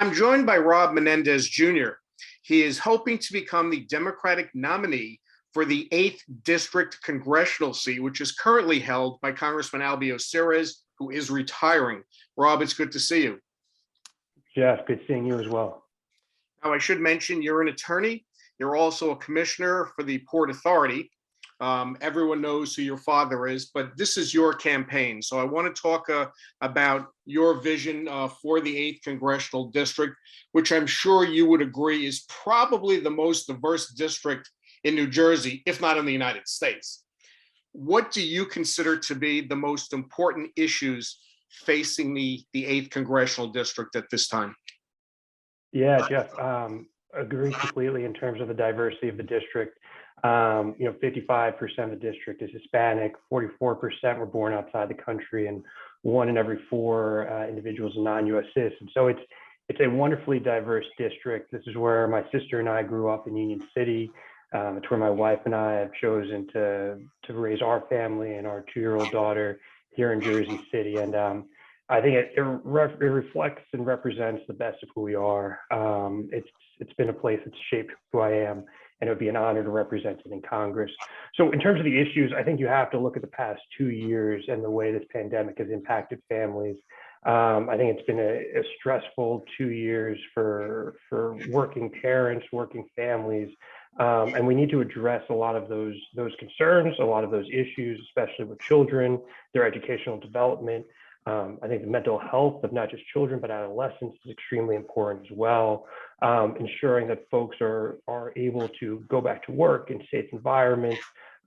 I'm joined by Rob Menendez Jr. He is hoping to become the Democratic nominee for the 8th District Congressional seat, which is currently held by Congressman Ceres, who is retiring. Rob, it's good to see you. Jeff, good seeing you as well. Now, I should mention you're an attorney. You're also a commissioner for the Port Authority. Everyone knows who your father is, but this is your campaign. So I want to talk about your vision for the 8th Congressional District, which I'm sure you would agree is probably the most diverse district in New Jersey, if not in the United States. What do you consider to be the most important issues facing the 8th Congressional District at this time? Yeah, Jeff, agree completely in terms of the diversity of the district. 55% of the district is Hispanic, 44% were born outside the country, and 1 in every 4 individuals are non-U.S. citizens. So it's a wonderfully diverse district. This is where my sister and I grew up in Union City. It's where my wife and I have chosen to raise our family and our 2-year-old daughter here in Jersey City. And I think it reflects and represents the best of who we are. It's been a place that's shaped who I am, and it would be an honor to represent it in Congress. So in terms of the issues, I think you have to look at the past 2 years and the way this pandemic has impacted families. I think it's been a stressful 2 years for working parents, working families. And we need to address a lot of those concerns, a lot of those issues, especially with children, their educational development. I think the mental health of not just children, but adolescents is extremely important as well. Ensuring that folks are able to go back to work in safe environments,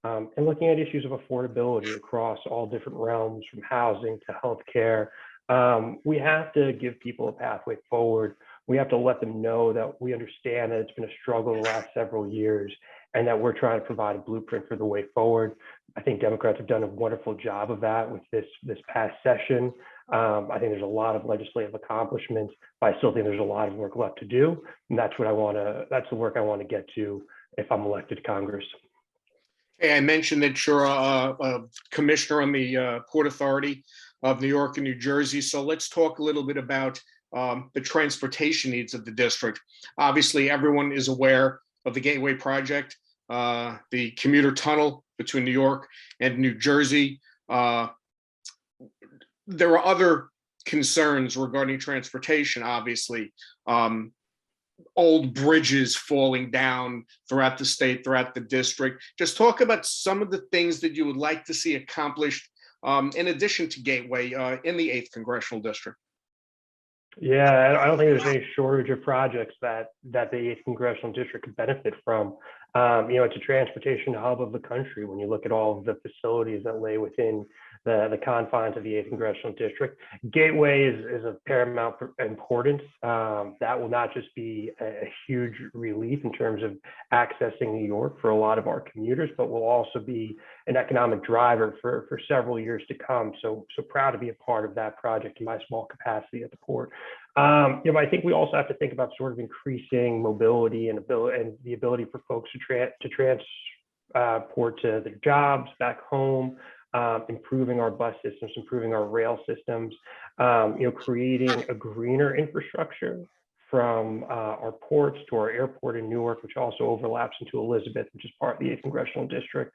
and looking at issues of affordability across all different realms, from housing to healthcare. We have to give people a pathway forward. We have to let them know that we understand that it's been a struggle the last several years, and that we're trying to provide a blueprint for the way forward. I think Democrats have done a wonderful job of that with this past session. I think there's a lot of legislative accomplishments, but I still think there's a lot of work left to do. And that's the work I want to get to if I'm elected to Congress. Hey, I mentioned that you're a commissioner on the Port Authority of New York and New Jersey. So let's talk a little bit about the transportation needs of the district. Obviously, everyone is aware of the Gateway Project, the commuter tunnel between New York and New Jersey. There are other concerns regarding transportation, obviously. Old bridges falling down throughout the state, throughout the district. Just talk about some of the things that you would like to see accomplished in addition to Gateway in the 8th Congressional District. Yeah, I don't think there's any shortage of projects that the 8th Congressional District could benefit from. It's a transportation hub of the country. When you look at all of the facilities that lay within the confines of the 8th Congressional District, Gateway is of paramount importance. That will not just be a huge relief in terms of accessing New York for a lot of our commuters, but will also be an economic driver for several years to come. So proud to be a part of that project in my small capacity at the port. I think we also have to think about sort of increasing mobility and the ability for folks to transport to their jobs back home, improving our bus systems, improving our rail systems, creating a greener infrastructure from our ports to our airport in Newark, which also overlaps into Elizabeth, which is part of the 8th Congressional District.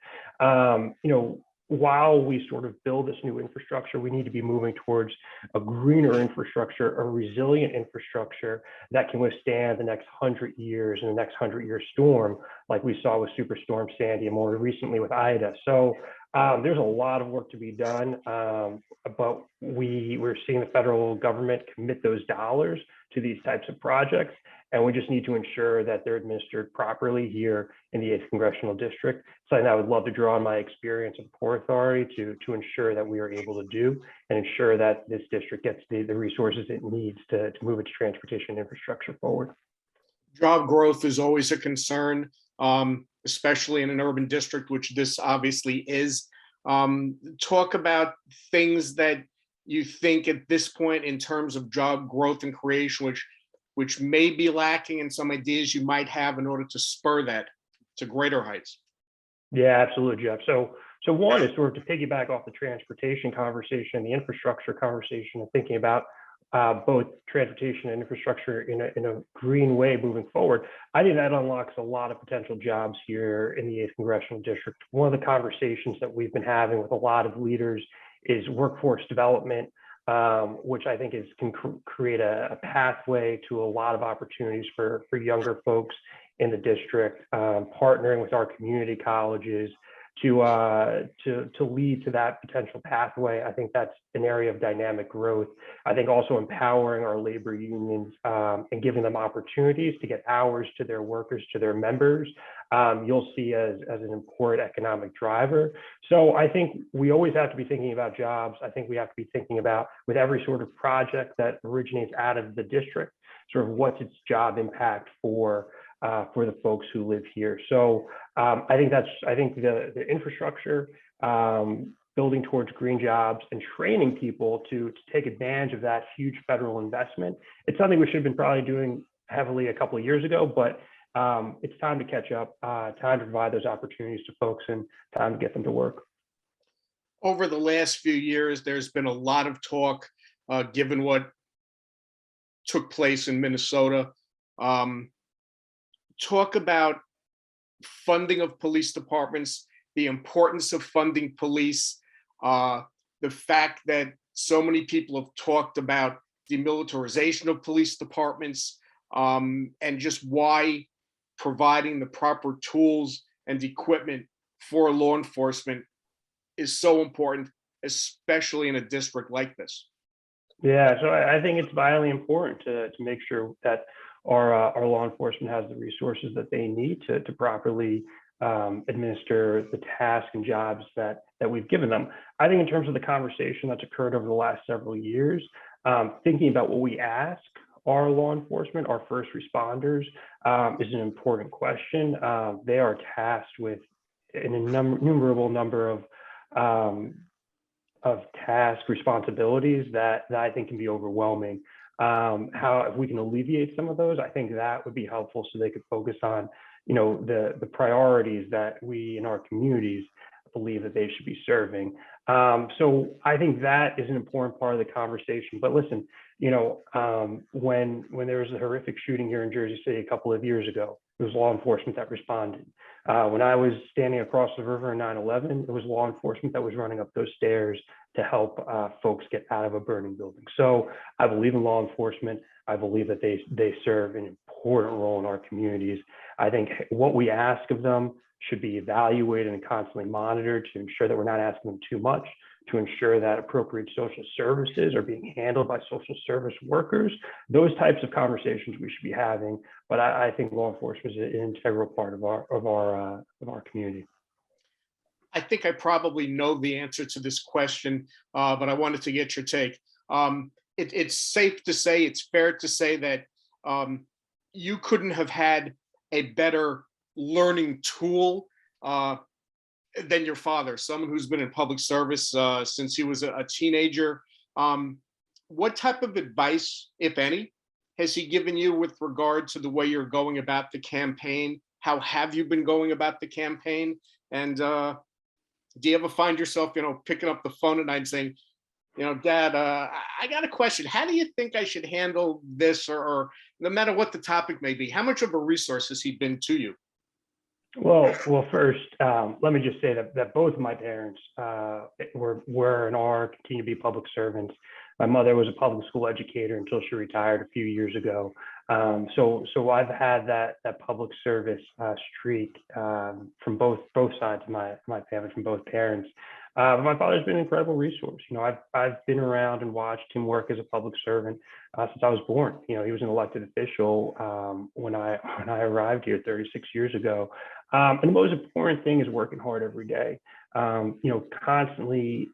While we sort of build this new infrastructure, we need to be moving towards a greener infrastructure, a resilient infrastructure that can withstand the next 100 years and the next 100-year storm, like we saw with Superstorm Sandy and more recently with Ida. So there's a lot of work to be done, but we're seeing the federal government commit those dollars to these types of projects, and we just need to ensure that they're administered properly here in the 8th Congressional District. Something I would love to draw on my experience at the Port Authority to ensure that we are able to do, and ensure that this district gets the resources it needs to move its transportation infrastructure forward. Job growth is always a concern, especially in an urban district, which this obviously is. Talk about things that you think at this point in terms of job growth and creation, which may be lacking, and some ideas you might have in order to spur that to greater heights. Yeah, absolutely, Jeff. So one is sort of to piggyback off the transportation conversation, the infrastructure conversation, and thinking about both transportation and infrastructure in a green way moving forward, I think that unlocks a lot of potential jobs here in the 8th Congressional District. One of the conversations that we've been having with a lot of leaders is workforce development, which I think can create a pathway to a lot of opportunities for younger folks in the district, partnering with our community colleges to lead to that potential pathway. I think that's an area of dynamic growth. I think also empowering our labor unions and giving them opportunities to get hours to their workers, to their members, you'll see as an important economic driver. So I think we always have to be thinking about jobs. I think we have to be thinking about, with every sort of project that originates out of the district, sort of what's its job impact for the folks who live here. So I think the infrastructure, building towards green jobs and training people to take advantage of that huge federal investment. It's something we should have been probably doing heavily a couple of years ago, but it's time to catch up, time to provide those opportunities to folks and time to get them to work. Over the last few years, there's been a lot of talk, given what took place in Minnesota. Talk about funding of police departments, the importance of funding police, the fact that so many people have talked about demilitarization of police departments, and just why providing the proper tools and equipment for law enforcement is so important, especially in a district like this. Yeah, so I think it's vitally important to make sure that our law enforcement has the resources that they need to properly administer the tasks and jobs that we've given them. I think in terms of the conversation that's occurred over the last several years, thinking about what we ask our law enforcement, our first responders, is an important question. They are tasked with an innumerable number of task responsibilities that I think can be overwhelming. If we can alleviate some of those, I think that would be helpful so they could focus on, the priorities that we in our communities believe that they should be serving. So I think that is an important part of the conversation. But listen, when there was a horrific shooting here in Jersey City a couple of years ago, it was law enforcement that responded. When I was standing across the river in 9/11, it was law enforcement that was running up those stairs to help folks get out of a burning building. So I believe in law enforcement. I believe that they serve an important role in our communities. I think what we ask of them should be evaluated and constantly monitored to ensure that we're not asking them too much, to ensure that appropriate social services are being handled by social service workers. Those types of conversations we should be having. But I think law enforcement is an integral part of our community. I think I probably know the answer to this question, but I wanted to get your take. It's safe to say, it's fair to say that you couldn't have had a better learning tool than your father, someone who's been in public service since he was a teenager. What type of advice, if any, has he given you with regard to the way you're going about the campaign? How have you been going about the campaign? And do you ever find yourself, picking up the phone at night and saying, Dad, I got a question. How do you think I should handle this? Or no matter what the topic may be, how much of a resource has he been to you? Well, first, let me just say that both of my parents were and are continue to be public servants. My mother was a public school educator until she retired a few years ago. So I've had that public service streak from both sides of my family, from both parents. My father's been an incredible resource. I've been around and watched him work as a public servant since I was born. He was an elected official when I arrived here 36 years ago. And the most important thing is working hard every day. Constantly,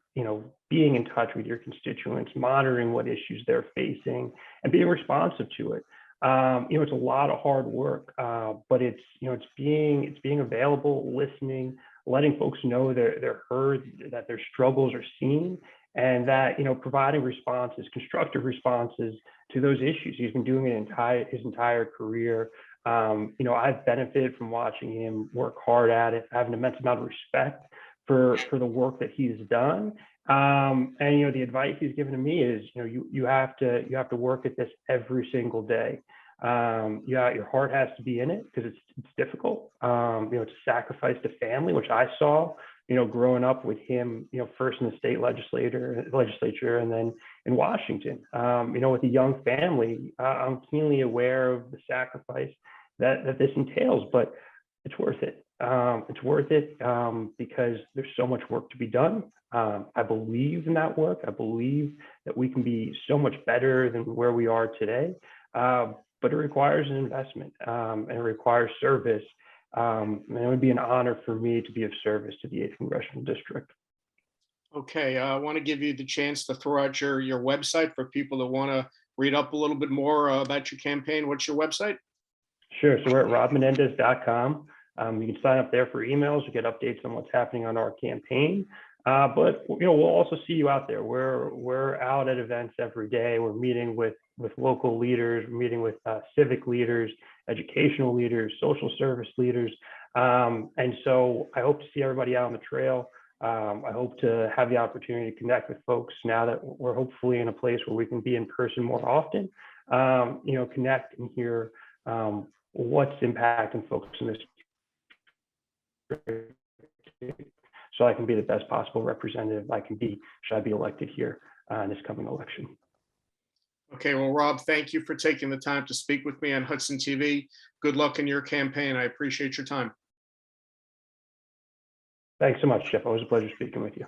being in touch with your constituents, monitoring what issues they're facing, and being responsive to it. It's a lot of hard work, but it's being available, listening, letting folks know they're heard, that their struggles are seen, and that providing responses, constructive responses to those issues. He's been doing it his entire career. I've benefited from watching him work hard at it. I have an immense amount of respect for the work that he's done, And the advice he's given to me is, you have to work at this every single day. Yeah, your heart has to be in it because it's difficult. It's a sacrifice to family, which I saw, growing up with him, first in the state legislature and then in Washington. With a young family, I'm keenly aware of the sacrifice that this entails, but it's worth it. It's worth it because there's so much work to be done. I believe in that work. I believe that we can be so much better than where we are today. But it requires an investment and it requires service. And it would be an honor for me to be of service to the 8th Congressional District. Okay, I want to give you the chance to throw out your website for people that want to read up a little bit more about your campaign. What's your website? Sure. So we're at robmenendez.com. You can sign up there for emails. You get updates on what's happening on our campaign. But we'll also see you out there. We're out at events every day. We're meeting with local leaders. We're meeting with civic leaders, educational leaders, social service leaders. And so I hope to see everybody out on the trail. I hope to have the opportunity to connect with folks now that we're hopefully in a place where we can be in person more often. Connect and hear what's impacting folks in this, so I can be the best possible representative I can be should I be elected here in this coming election. Okay, well, Rob, thank you for taking the time to speak with me on Hudson TV. Good luck in your campaign. I appreciate your time. Thanks so much, Jeff. Always a pleasure speaking with you.